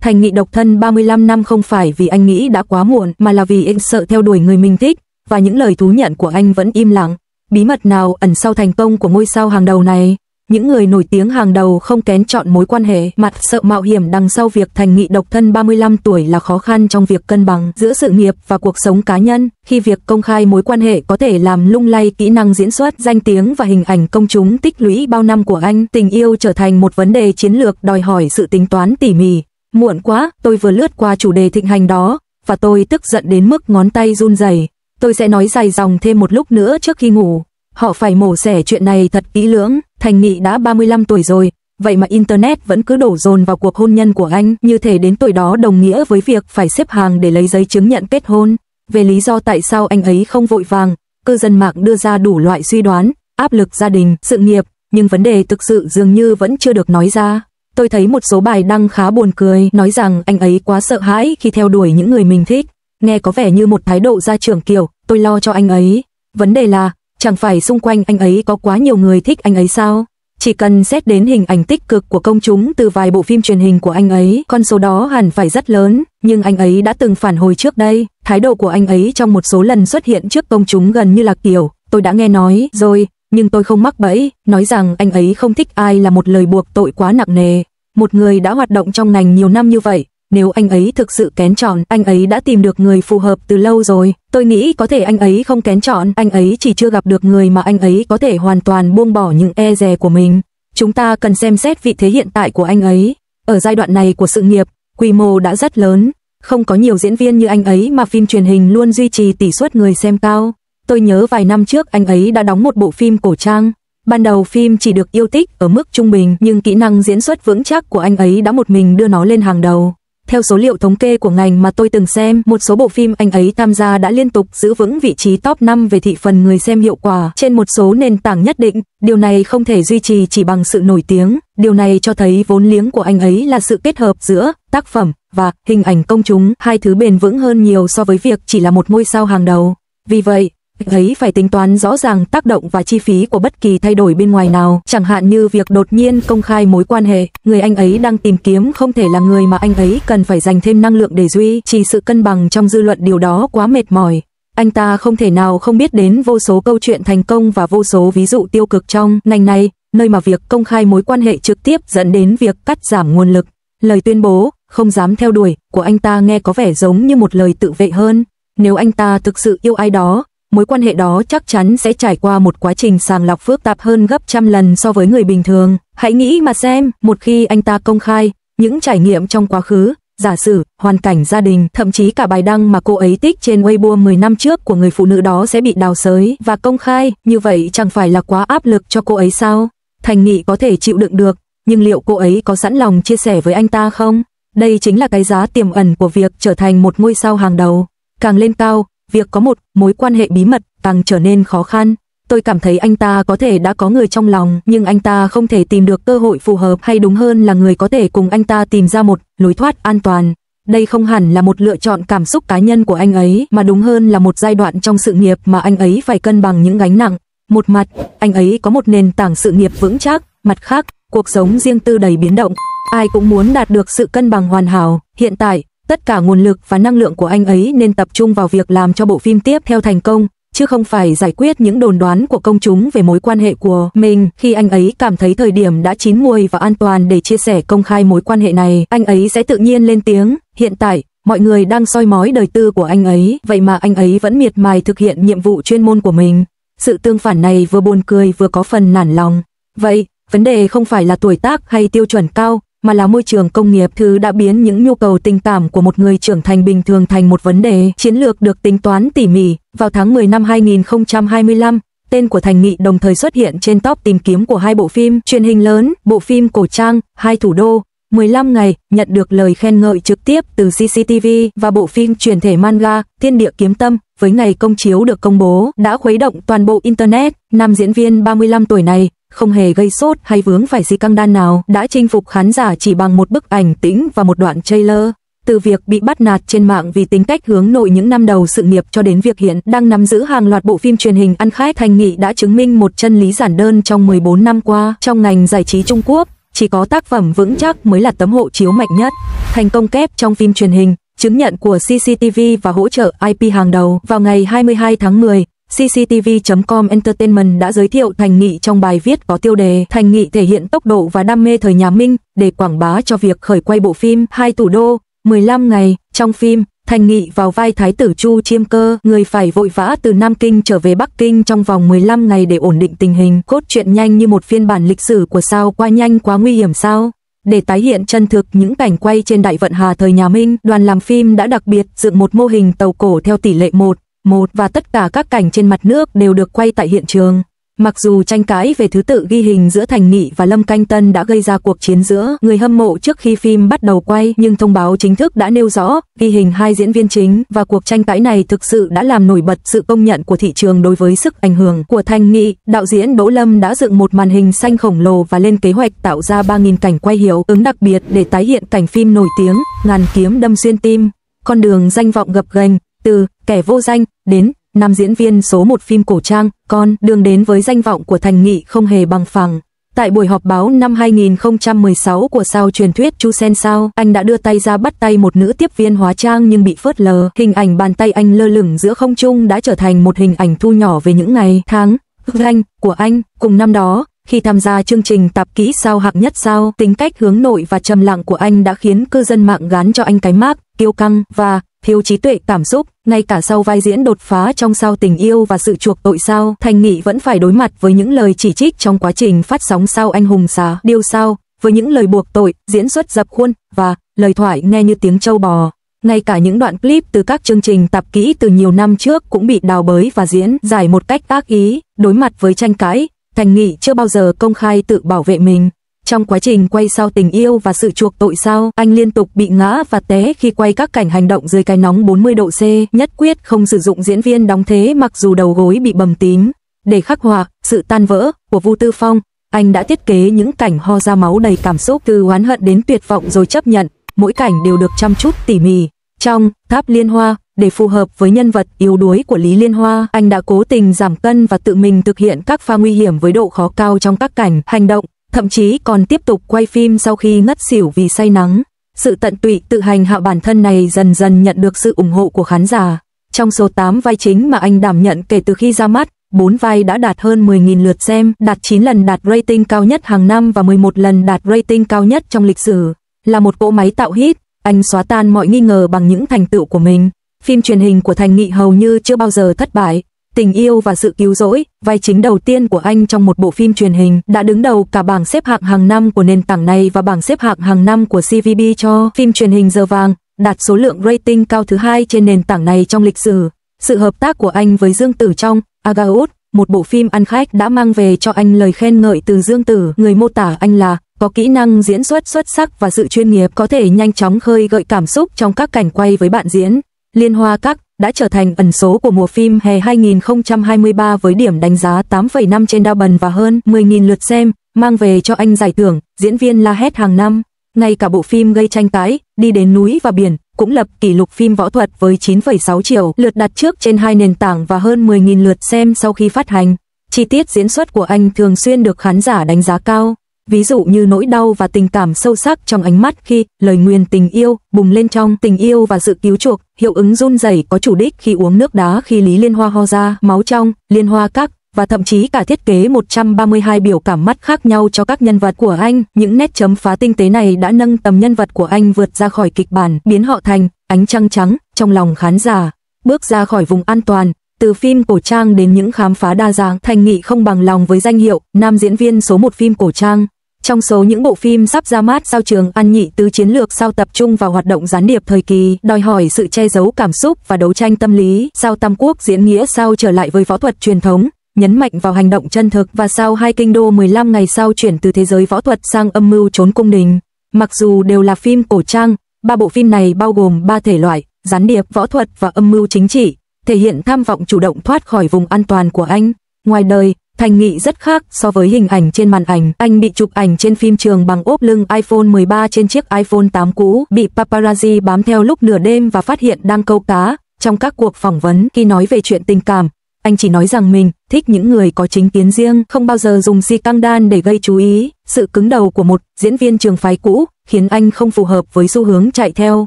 Thành Nghị độc thân 35 năm không phải vì anh nghĩ đã quá muộn, mà là vì anh sợ theo đuổi người mình thích, và những lời thú nhận của anh vẫn im lặng. Bí mật nào ẩn sau thành công của ngôi sao hàng đầu này? Những người nổi tiếng hàng đầu không kén chọn mối quan hệ, mặt sợ mạo hiểm đằng sau việc Thành Nghị độc thân 35 tuổi là khó khăn trong việc cân bằng giữa sự nghiệp và cuộc sống cá nhân, khi việc công khai mối quan hệ có thể làm lung lay kỹ năng diễn xuất, danh tiếng và hình ảnh công chúng tích lũy bao năm của anh. Tình yêu trở thành một vấn đề chiến lược đòi hỏi sự tính toán tỉ mỉ. Muộn quá, tôi vừa lướt qua chủ đề thịnh hành đó, và tôi tức giận đến mức ngón tay run rẩy. Tôi sẽ nói dài dòng thêm một lúc nữa trước khi ngủ. Họ phải mổ xẻ chuyện này thật kỹ lưỡng. Thành Nghị đã 35 tuổi rồi, vậy mà Internet vẫn cứ đổ dồn vào cuộc hôn nhân của anh, như thể đến tuổi đó đồng nghĩa với việc phải xếp hàng để lấy giấy chứng nhận kết hôn. Về lý do tại sao anh ấy không vội vàng, cư dân mạng đưa ra đủ loại suy đoán, áp lực gia đình, sự nghiệp, nhưng vấn đề thực sự dường như vẫn chưa được nói ra. Tôi thấy một số bài đăng khá buồn cười, nói rằng anh ấy quá sợ hãi khi theo đuổi những người mình thích. Nghe có vẻ như một thái độ gia trưởng kiểu, tôi lo cho anh ấy. Vấn đề là, chẳng phải xung quanh anh ấy có quá nhiều người thích anh ấy sao? Chỉ cần xét đến hình ảnh tích cực của công chúng từ vài bộ phim truyền hình của anh ấy, con số đó hẳn phải rất lớn, nhưng anh ấy đã từng phản hồi trước đây. Thái độ của anh ấy trong một số lần xuất hiện trước công chúng gần như là kiểu, tôi đã nghe nói rồi, nhưng tôi không mắc bẫy. Nói rằng anh ấy không thích ai là một lời buộc tội quá nặng nề. Một người đã hoạt động trong ngành nhiều năm như vậy, nếu anh ấy thực sự kén chọn, anh ấy đã tìm được người phù hợp từ lâu rồi. Tôi nghĩ có thể anh ấy không kén chọn, anh ấy chỉ chưa gặp được người mà anh ấy có thể hoàn toàn buông bỏ những e dè của mình. Chúng ta cần xem xét vị thế hiện tại của anh ấy. Ở giai đoạn này của sự nghiệp, quy mô đã rất lớn, không có nhiều diễn viên như anh ấy mà phim truyền hình luôn duy trì tỷ suất người xem cao. Tôi nhớ vài năm trước anh ấy đã đóng một bộ phim cổ trang. Ban đầu phim chỉ được yêu thích ở mức trung bình, nhưng kỹ năng diễn xuất vững chắc của anh ấy đã một mình đưa nó lên hàng đầu. Theo số liệu thống kê của ngành mà tôi từng xem, một số bộ phim anh ấy tham gia đã liên tục giữ vững vị trí top 5 về thị phần người xem hiệu quả trên một số nền tảng nhất định. Điều này không thể duy trì chỉ bằng sự nổi tiếng. Điều này cho thấy vốn liếng của anh ấy là sự kết hợp giữa tác phẩm và hình ảnh công chúng, hai thứ bền vững hơn nhiều so với việc chỉ là một ngôi sao hàng đầu. Vì vậy, anh ấy phải tính toán rõ ràng tác động và chi phí của bất kỳ thay đổi bên ngoài nào, chẳng hạn như việc đột nhiên công khai mối quan hệ. Người anh ấy đang tìm kiếm không thể là người mà anh ấy cần phải dành thêm năng lượng để duy trì sự cân bằng trong dư luận, điều đó quá mệt mỏi. Anh ta không thể nào không biết đến vô số câu chuyện thành công và vô số ví dụ tiêu cực trong ngành này, nơi mà việc công khai mối quan hệ trực tiếp dẫn đến việc cắt giảm nguồn lực. Lời tuyên bố không dám theo đuổi của anh ta nghe có vẻ giống như một lời tự vệ hơn. Nếu anh ta thực sự yêu ai đó, mối quan hệ đó chắc chắn sẽ trải qua một quá trình sàng lọc phức tạp hơn gấp trăm lần so với người bình thường. Hãy nghĩ mà xem, một khi anh ta công khai những trải nghiệm trong quá khứ, giả sử, hoàn cảnh gia đình, thậm chí cả bài đăng mà cô ấy tích trên Weibo 10 năm trước của người phụ nữ đó sẽ bị đào xới và công khai, như vậy chẳng phải là quá áp lực cho cô ấy sao? Thành Nghị có thể chịu đựng được, nhưng liệu cô ấy có sẵn lòng chia sẻ với anh ta không? Đây chính là cái giá tiềm ẩn của việc trở thành một ngôi sao hàng đầu. Càng lên cao, việc có một mối quan hệ bí mật càng trở nên khó khăn. Tôi cảm thấy anh ta có thể đã có người trong lòng, nhưng anh ta không thể tìm được cơ hội phù hợp, hay đúng hơn là người có thể cùng anh ta tìm ra một lối thoát an toàn. Đây không hẳn là một lựa chọn cảm xúc cá nhân của anh ấy, mà đúng hơn là một giai đoạn trong sự nghiệp mà anh ấy phải cân bằng những gánh nặng. Một mặt, anh ấy có một nền tảng sự nghiệp vững chắc, mặt khác, cuộc sống riêng tư đầy biến động. Ai cũng muốn đạt được sự cân bằng hoàn hảo. Hiện tại, tất cả nguồn lực và năng lượng của anh ấy nên tập trung vào việc làm cho bộ phim tiếp theo thành công, chứ không phải giải quyết những đồn đoán của công chúng về mối quan hệ của mình. Khi anh ấy cảm thấy thời điểm đã chín muồi và an toàn để chia sẻ công khai mối quan hệ này, anh ấy sẽ tự nhiên lên tiếng. Hiện tại, mọi người đang soi mói đời tư của anh ấy, vậy mà anh ấy vẫn miệt mài thực hiện nhiệm vụ chuyên môn của mình. Sự tương phản này vừa buồn cười vừa có phần nản lòng. Vậy, vấn đề không phải là tuổi tác hay tiêu chuẩn cao, mà là môi trường công nghiệp, thứ đã biến những nhu cầu tình cảm của một người trưởng thành bình thường thành một vấn đề chiến lược được tính toán tỉ mỉ. Vào tháng 10 năm 2025, tên của Thành Nghị đồng thời xuất hiện trên top tìm kiếm của hai bộ phim truyền hình lớn, bộ phim cổ trang Hai Thủ Đô 15 ngày, nhận được lời khen ngợi trực tiếp từ CCTV, và bộ phim chuyển thể manga Thiên Địa Kiếm Tâm với ngày công chiếu được công bố đã khuấy động toàn bộ Internet. Nam diễn viên 35 tuổi này không hề gây sốt hay vướng phải scandal nào, đã chinh phục khán giả chỉ bằng một bức ảnh tĩnh và một đoạn trailer. Từ việc bị bắt nạt trên mạng vì tính cách hướng nội những năm đầu sự nghiệp cho đến việc hiện đang nắm giữ hàng loạt bộ phim truyền hình ăn khách, Thành Nghị đã chứng minh một chân lý giản đơn trong 14 năm qua. Trong ngành giải trí Trung Quốc, chỉ có tác phẩm vững chắc mới là tấm hộ chiếu mạnh nhất. Thành công kép trong phim truyền hình, chứng nhận của CCTV và hỗ trợ IP hàng đầu. Vào ngày 22 tháng 10, CCTV.com Entertainment đã giới thiệu Thành Nghị trong bài viết có tiêu đề Thành Nghị thể hiện tốc độ và đam mê thời nhà Minh để quảng bá cho việc khởi quay bộ phim Hai Thủ Đô, 15 ngày. Trong phim, Thành Nghị vào vai Thái tử Chu Chiêm Cơ, người phải vội vã từ Nam Kinh trở về Bắc Kinh trong vòng 15 ngày để ổn định tình hình. Cốt truyện nhanh như một phiên bản lịch sử của sao Qua nhanh quá nguy hiểm sao. Để tái hiện chân thực những cảnh quay trên Đại Vận Hà thời nhà Minh, đoàn làm phim đã đặc biệt dựng một mô hình tàu cổ theo tỷ lệ 1:1 và tất cả các cảnh trên mặt nước đều được quay tại hiện trường. Mặc dù tranh cãi về thứ tự ghi hình giữa Thành Nghị và Lâm Canh Tân đã gây ra cuộc chiến giữa người hâm mộ trước khi phim bắt đầu quay, nhưng thông báo chính thức đã nêu rõ ghi hình hai diễn viên chính, và cuộc tranh cãi này thực sự đã làm nổi bật sự công nhận của thị trường đối với sức ảnh hưởng của Thành Nghị. Đạo diễn Đỗ Lâm đã dựng một màn hình xanh khổng lồ và lên kế hoạch tạo ra 3.000 cảnh quay hiệu ứng đặc biệt để tái hiện cảnh phim nổi tiếng Ngàn kiếm đâm xuyên tim, con đường danh vọng gập ghềnh, từ Kẻ vô danh đến nam diễn viên số 1 phim cổ trang, con đường đến với danh vọng của Thành Nghị không hề bằng phẳng. Tại buổi họp báo năm 2016 của sao truyền thuyết Chu Sen Sao, anh đã đưa tay ra bắt tay một nữ tiếp viên hóa trang nhưng bị phớt lờ. Hình ảnh bàn tay anh lơ lửng giữa không trung đã trở thành một hình ảnh thu nhỏ về những ngày, tháng, danh của anh. Cùng năm đó, khi tham gia chương trình tạp kỹ sao hạng nhất sao, tính cách hướng nội và trầm lặng của anh đã khiến cư dân mạng gán cho anh cái mác kiêu căng và thiếu trí tuệ cảm xúc. Ngay cả sau vai diễn đột phá trong Sao Tình Yêu và Sự Chuộc Tội Sao, Thành Nghị vẫn phải đối mặt với những lời chỉ trích trong quá trình phát sóng Sao Anh Hùng Xà Điêu Sao, với những lời buộc tội, diễn xuất dập khuôn và lời thoại nghe như tiếng trâu bò. Ngay cả những đoạn clip từ các chương trình tạp kỹ từ nhiều năm trước cũng bị đào bới và diễn giải một cách ác ý. Đối mặt với tranh cãi, Thành Nghị chưa bao giờ công khai tự bảo vệ mình. Trong quá trình quay Sao Tình Yêu và Sự Chuộc Tội Sao, anh liên tục bị ngã và té khi quay các cảnh hành động dưới cái nóng 40 độ C, nhất quyết không sử dụng diễn viên đóng thế mặc dù đầu gối bị bầm tím. Để khắc họa sự tan vỡ của Vu Tư Phong, anh đã thiết kế những cảnh ho ra máu đầy cảm xúc, từ oán hận đến tuyệt vọng rồi chấp nhận, mỗi cảnh đều được chăm chút tỉ mỉ. Trong Tháp Liên Hoa, để phù hợp với nhân vật yếu đuối của Lý Liên Hoa, anh đã cố tình giảm cân và tự mình thực hiện các pha nguy hiểm với độ khó cao trong các cảnh hành động, thậm chí còn tiếp tục quay phim sau khi ngất xỉu vì say nắng. Sự tận tụy tự hành hạ bản thân này dần dần nhận được sự ủng hộ của khán giả. Trong số 8 vai chính mà anh đảm nhận kể từ khi ra mắt, 4 vai đã đạt hơn 10.000 lượt xem, đạt 9 lần đạt rating cao nhất hàng năm và 11 lần đạt rating cao nhất trong lịch sử. Là một cỗ máy tạo hit, anh xóa tan mọi nghi ngờ bằng những thành tựu của mình. Phim truyền hình của Thành Nghị hầu như chưa bao giờ thất bại. Tình Yêu và Sự Cứu Rỗi, vai chính đầu tiên của anh trong một bộ phim truyền hình, đã đứng đầu cả bảng xếp hạng hàng năm của nền tảng này và bảng xếp hạng hàng năm của CVB cho phim truyền hình giờ vàng, đạt số lượng rating cao thứ 2 trên nền tảng này trong lịch sử. Sự hợp tác của anh với Dương Tử trong Agaut, một bộ phim ăn khách, đã mang về cho anh lời khen ngợi từ Dương Tử, người mô tả anh là có kỹ năng diễn xuất xuất sắc và sự chuyên nghiệp, có thể nhanh chóng khơi gợi cảm xúc trong các cảnh quay với bạn diễn. Liên Hoa Các đã trở thành ẩn số của mùa phim hè 2023 với điểm đánh giá 8,5 trên Douban và hơn 10.000 lượt xem, mang về cho anh giải thưởng diễn viên la hét hàng năm. Ngay cả bộ phim gây tranh cãi Đi Đến Núi và Biển cũng lập kỷ lục phim võ thuật với 9,6 triệu lượt đặt trước trên 2 nền tảng và hơn 10.000 lượt xem sau khi phát hành. Chi tiết diễn xuất của anh thường xuyên được khán giả đánh giá cao. Ví dụ như nỗi đau và tình cảm sâu sắc trong ánh mắt khi lời nguyền tình yêu bùng lên trong Tình Yêu và Sự Cứu Chuộc, hiệu ứng run rẩy có chủ đích khi uống nước đá khi Lý Liên Hoa ho ra máu trong Liên Hoa Các, và thậm chí cả thiết kế 132 biểu cảm mắt khác nhau cho các nhân vật của anh. Những nét chấm phá tinh tế này đã nâng tầm nhân vật của anh vượt ra khỏi kịch bản, biến họ thành ánh trăng trắng trong lòng khán giả. Bước ra khỏi vùng an toàn, từ phim cổ trang đến những khám phá đa dạng, Thành Nghị không bằng lòng với danh hiệu nam diễn viên số 1 phim cổ trang. Trong số những bộ phim sắp ra mắt, Sao Trường An Nhị Tứ Chiến Lược Sao tập trung vào hoạt động gián điệp thời kỳ, đòi hỏi sự che giấu cảm xúc và đấu tranh tâm lý. Sao Tam Quốc Diễn Nghĩa Sao trở lại với võ thuật truyền thống, nhấn mạnh vào hành động chân thực, và Sao Hai Kinh Đô 15 ngày sau chuyển từ thế giới võ thuật sang âm mưu trốn cung đình. Mặc dù đều là phim cổ trang, 3 bộ phim này bao gồm 3 thể loại: gián điệp, võ thuật và âm mưu chính trị, thể hiện tham vọng chủ động thoát khỏi vùng an toàn của anh. Ngoài đời, Thành Nghị rất khác so với hình ảnh trên màn ảnh. Anh bị chụp ảnh trên phim trường bằng ốp lưng iPhone 13 trên chiếc iPhone 8 cũ, bị paparazzi bám theo lúc nửa đêm và phát hiện đang câu cá. Trong các cuộc phỏng vấn, khi nói về chuyện tình cảm, anh chỉ nói rằng mình thích những người có chính kiến riêng, không bao giờ dùng si căng đan để gây chú ý. Sự cứng đầu của một diễn viên trường phái cũ khiến anh không phù hợp với xu hướng chạy theo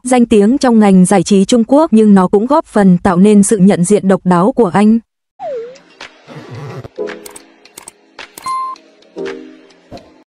danh tiếng trong ngành giải trí Trung Quốc, nhưng nó cũng góp phần tạo nên sự nhận diện độc đáo của anh.